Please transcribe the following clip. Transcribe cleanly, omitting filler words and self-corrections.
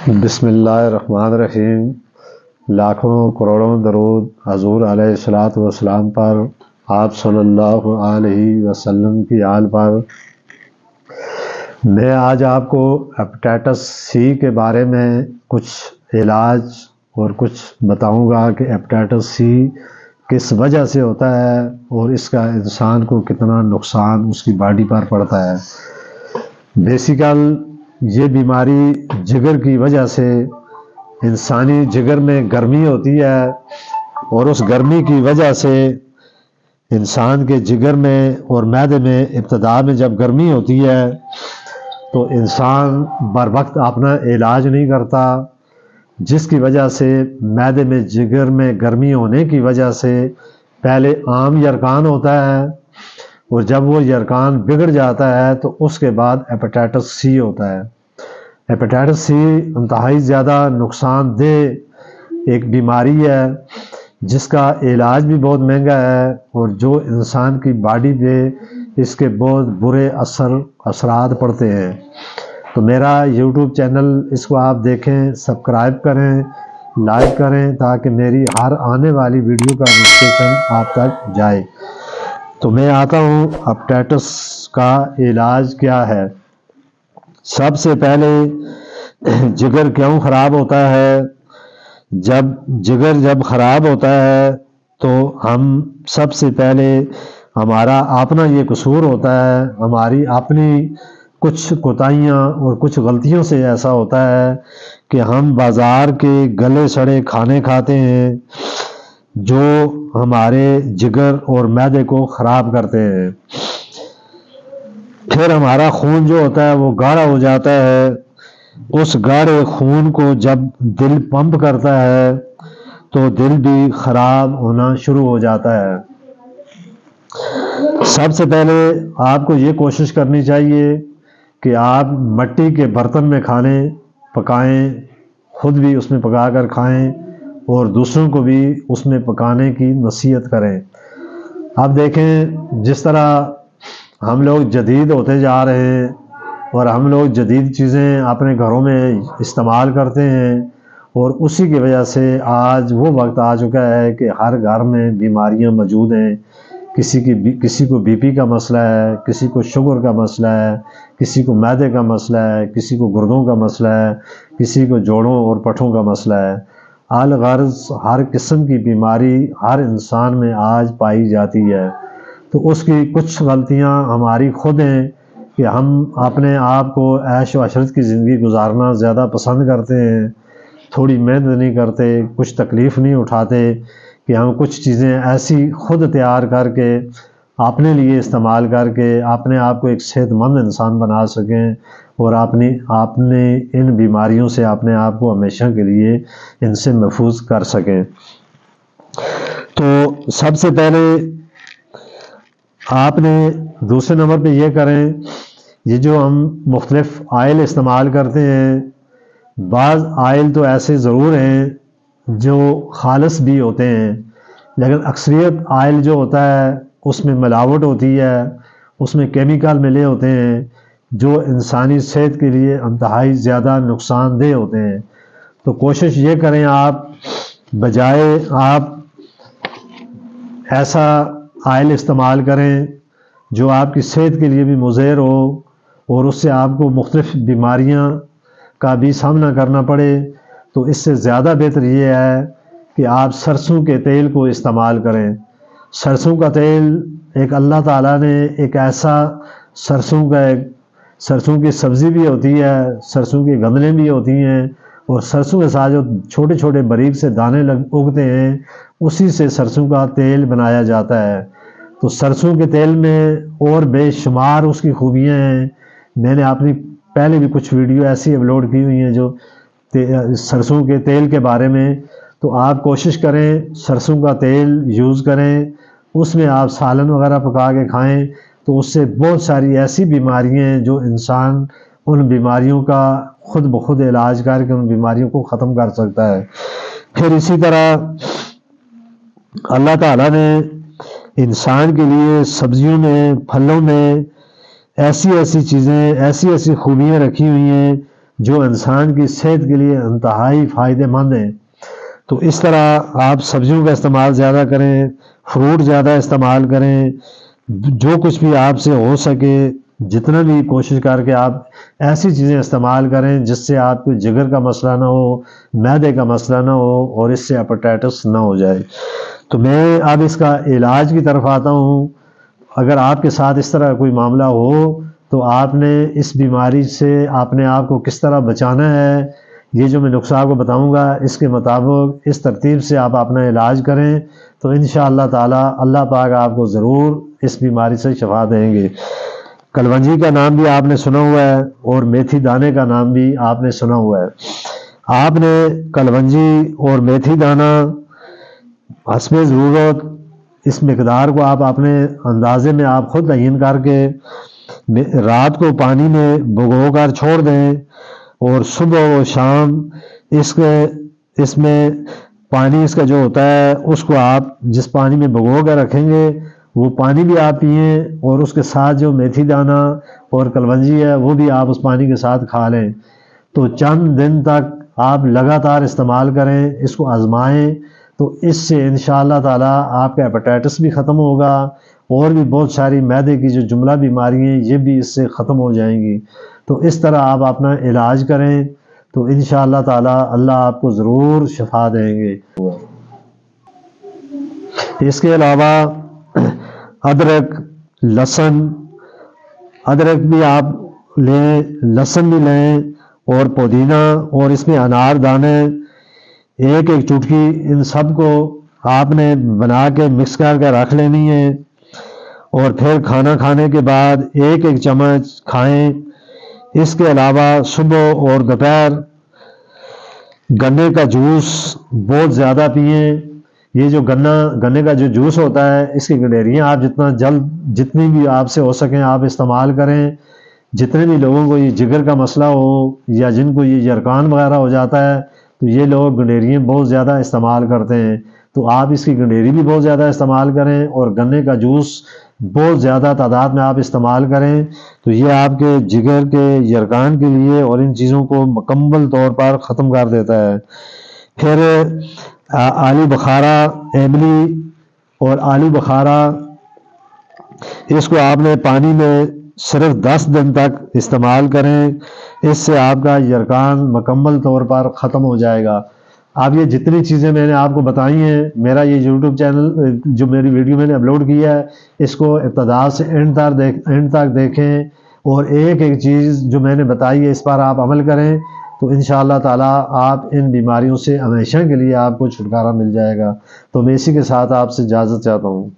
بسم اللہ الرحمن الرحیم۔ لاکھوں کروڑوں درود حضور علیہ الصلوۃ والسلام پر، آپ صلی اللہ علیہ وسلم کی آل پر۔ میں آج آپ کو ہیپاٹائٹس سی کے بارے میں کچھ علاج اور کچھ بتاؤں گا کہ ہیپاٹائٹس سی کس وجہ سے ہوتا ہے اور اس کا انسان کو کتنا نقصان اس کی باڈی پر پڑتا ہے۔ بیسیکل یہ بیماری جگر کی وجہ سے، انسانی جگر میں گرمی ہوتی ہے اور اس گرمی کی وجہ سے انسان کے جگر میں اور معدے میں ابتدا میں جب گرمی ہوتی ہے تو انسان بر وقت اپنا علاج نہیں کرتا، جس کی وجہ سے معدے میں جگر میں گرمی ہونے کی وجہ سے پہلے عام یرقان ہوتا ہے اور جب وہ یرقان بگڑ جاتا ہے تو اس کے بعد ہیپاٹائٹس سی ہوتا ہے۔ ہیپاٹائٹس سی انتہائی زیادہ نقصان دہ ایک بیماری ہے جس کا علاج بھی بہت مہنگا ہے اور جو انسان کی باڈی پہ اس کے بہت برے اثرات پڑتے ہیں۔ تو میرا یوٹیوب چینل اس کو آپ دیکھیں، سبسکرائب کریں، لائک کریں تاکہ میری ہر آنے والی ویڈیو کا نوٹیفیکیشن آپ تک جائے۔ تو میں آتا ہوں ہیپاٹائٹس کا علاج کیا ہے۔ سب سے پہلے جگر کیوں خراب ہوتا ہے؟ جب خراب ہوتا ہے تو ہم سب سے پہلے ہمارا اپنا یہ قصور ہوتا ہے، ہماری اپنی کچھ کوتاہیاں اور کچھ غلطیوں سے ایسا ہوتا ہے کہ ہم بازار کے گلے سڑے کھانے کھاتے ہیں جو ہمارے جگر اور معدے کو خراب کرتے ہیں۔ پھر ہمارا خون جو ہوتا ہے وہ گاڑھا ہو جاتا ہے، اس گاڑھے خون کو جب دل پمپ کرتا ہے تو دل بھی خراب ہونا شروع ہو جاتا ہے۔ سب سے پہلے آپ کو یہ کوشش کرنی چاہیے کہ آپ مٹی کے برتن میں کھانے پکائیں، خود بھی اس میں پکا کر کھائیں اور دوسروں کو بھی اس میں پکانے کی نصیحت کریں۔ اب دیکھیں جس طرح ہم لوگ جدید ہوتے جا رہے ہیں اور ہم لوگ جدید چیزیں اپنے گھروں میں استعمال کرتے ہیں اور اسی کی وجہ سے آج وہ وقت آ چکا ہے کہ ہر گھر میں بیماریاں موجود ہیں۔ کسی کو بی پی کا مسئلہ ہے، کسی کو شوگر کا مسئلہ ہے، کسی کو معدے کا مسئلہ ہے، کسی کو گردوں کا مسئلہ ہے، کسی کو جوڑوں اور پٹھوں کا مسئلہ ہے۔ الغرض ہر قسم کی بیماری ہر انسان میں آج پائی جاتی ہے۔ تو اس کی کچھ غلطیاں ہماری خود ہیں کہ ہم اپنے آپ کو عیش و عشرت کی زندگی گزارنا زیادہ پسند کرتے ہیں، تھوڑی محنت نہیں کرتے، کچھ تکلیف نہیں اٹھاتے کہ ہم کچھ چیزیں ایسی خود تیار کر کے اپنے لیے استعمال کر کے اپنے آپ کو ایک صحت مند انسان بنا سکیں اور اپنے ان بیماریوں سے اپنے آپ کو ہمیشہ کے لیے ان سے محفوظ کر سکیں۔ تو سب سے پہلے آپ نے دوسرے نمبر پہ یہ کریں، یہ جو ہم مختلف آئل استعمال کرتے ہیں، بعض آئل تو ایسے ضرور ہیں جو خالص بھی ہوتے ہیں، لیکن اکثریت آئل جو ہوتا ہے اس میں ملاوٹ ہوتی ہے، اس میں کیمیکل ملے ہوتے ہیں جو انسانی صحت کے لیے انتہائی زیادہ نقصان دہ ہوتے ہیں۔ تو کوشش یہ کریں آپ بجائے آپ ایسا آئل استعمال کریں جو آپ کی صحت کے لیے بھی مضر ہو اور اس سے آپ کو مختلف بیماریاں کا بھی سامنا کرنا پڑے، تو اس سے زیادہ بہتر یہ ہے کہ آپ سرسوں کے تیل کو استعمال کریں۔ سرسوں کا تیل ایک اللہ تعالیٰ نے ایک ایسا سرسوں کی سبزی بھی ہوتی ہے، سرسوں کی گندلیں بھی ہوتی ہیں اور سرسوں کے ساتھ جو چھوٹے چھوٹے باریک سے دانے اگتے ہیں اسی سے سرسوں کا تیل بنایا جاتا ہے۔ تو سرسوں کے تیل میں اور بے شمار اس کی خوبیاں ہیں۔ میں نے اپنی پہلے بھی کچھ ویڈیو ایسی اپلوڈ کی ہوئی ہیں جو سرسوں کے تیل کے بارے میں، تو آپ کوشش کریں سرسوں کا تیل یوز کریں، اس میں آپ سالن وغیرہ پکا کے کھائیں، تو اس سے بہت ساری ایسی بیماریاں ہیں جو انسان ان بیماریوں کا خود بخود علاج کر کے ان بیماریوں کو ختم کر سکتا ہے۔ پھر اسی طرح اللہ تعالیٰ نے انسان کے لیے سبزیوں میں، پھلوں میں ایسی چیزیں، ایسی خوبیاں رکھی ہوئی ہیں جو انسان کی صحت کے لیے انتہائی فائدہ مند ہیں۔ تو اس طرح آپ سبزیوں کا استعمال زیادہ کریں، فروٹ زیادہ استعمال کریں، جو کچھ بھی آپ سے ہو سکے جتنا بھی کوشش کر کے آپ ایسی چیزیں استعمال کریں جس سے آپ کو جگر کا مسئلہ نہ ہو، معدے کا مسئلہ نہ ہو، اور اس سے ہیپاٹائٹس نہ ہو جائے۔ تو میں اب اس کا علاج کی طرف آتا ہوں۔ اگر آپ کے ساتھ اس طرح کوئی معاملہ ہو تو آپ نے اس بیماری سے اپنے آپ کو کس طرح بچانا ہے، یہ جو میں نسخہ آپ کو بتاؤں گا اس کے مطابق اس ترتیب سے آپ اپنا علاج کریں تو انشاءاللہ تعالی اللہ پاک آپ کو ضرور اس بیماری سے شفا دیں گے۔ کلونجی کا نام بھی آپ نے سنا ہوا ہے اور میتھی دانے کا نام بھی آپ نے سنا ہوا ہے۔ آپ نے کلونجی اور میتھی دانہ حسب ضرورت اس مقدار کو آپ اپنے اندازے میں آپ خود تعین کر کے رات کو پانی میں بھگو کر چھوڑ دیں، اور صبح و شام اس میں پانی اس کا جو ہوتا ہے اس کو آپ جس پانی میں بھگو کر رکھیں گے وہ پانی بھی آپ پئیں، اور اس کے ساتھ جو میتھی دانہ اور کلونجی ہے وہ بھی آپ اس پانی کے ساتھ کھا لیں۔ تو چند دن تک آپ لگاتار استعمال کریں، اس کو آزمائیں، تو اس سے انشاءاللہ تعالی آپ کا ہیپاٹائٹس بھی ختم ہوگا، اور بھی بہت ساری معدے کی جو جملہ بیماریاں یہ بھی اس سے ختم ہو جائیں گی۔ تو اس طرح آپ اپنا علاج کریں تو انشاءاللہ تعالی اللہ آپ کو ضرور شفا دیں گے۔ اس کے علاوہ ادرک، لہسن، ادرک بھی آپ لیں، لہسن بھی لیں، اور پودینہ، اور اس میں انار دانے ایک ایک چٹکی، ان سب کو آپ نے بنا کے مکس کر کے رکھ لینی ہے، اور پھر کھانا کھانے کے بعد ایک ایک چمچ کھائیں۔ اس کے علاوہ صبح اور دوپہر گنے کا جوس بہت زیادہ پئیں۔ یہ جو گنے کا جو جوس ہوتا ہے اس کی گڈیریاں آپ جتنی بھی آپ سے ہو سکیں آپ استعمال کریں۔ جتنے بھی لوگوں کو یہ جگر کا مسئلہ ہو یا جن کو یہ یرقان وغیرہ ہو جاتا ہے تو یہ لوگ گنڈیریاں بہت زیادہ استعمال کرتے ہیں، تو آپ اس کی گنڈیری بھی بہت زیادہ استعمال کریں، اور گنے کا جوس بہت زیادہ تعداد میں آپ استعمال کریں، تو یہ آپ کے جگر کے یرقان کے لیے اور ان چیزوں کو مکمل طور پر ختم کر دیتا ہے۔ پھر آلو بخارا، ایملی اور آلو بخارا، اس کو آپ نے پانی میں صرف 10 دن تک استعمال کریں، اس سے آپ کا یرقان مکمل طور پر ختم ہو جائے گا۔ اب یہ جتنی چیزیں میں نے آپ کو بتائی ہیں، میرا یہ یوٹیوب چینل جو میری ویڈیو میں نے اپلوڈ کیا ہے اس کو ابتدا سے اینڈ تک دیکھیں، اور ایک ایک چیز جو میں نے بتائی ہے اس پر آپ عمل کریں تو انشاءاللہ تعالی آپ ان بیماریوں سے ہمیشہ کے لیے آپ کو چھٹکارا مل جائے گا۔ تو میں اسی کے ساتھ آپ سے اجازت چاہتا ہوں۔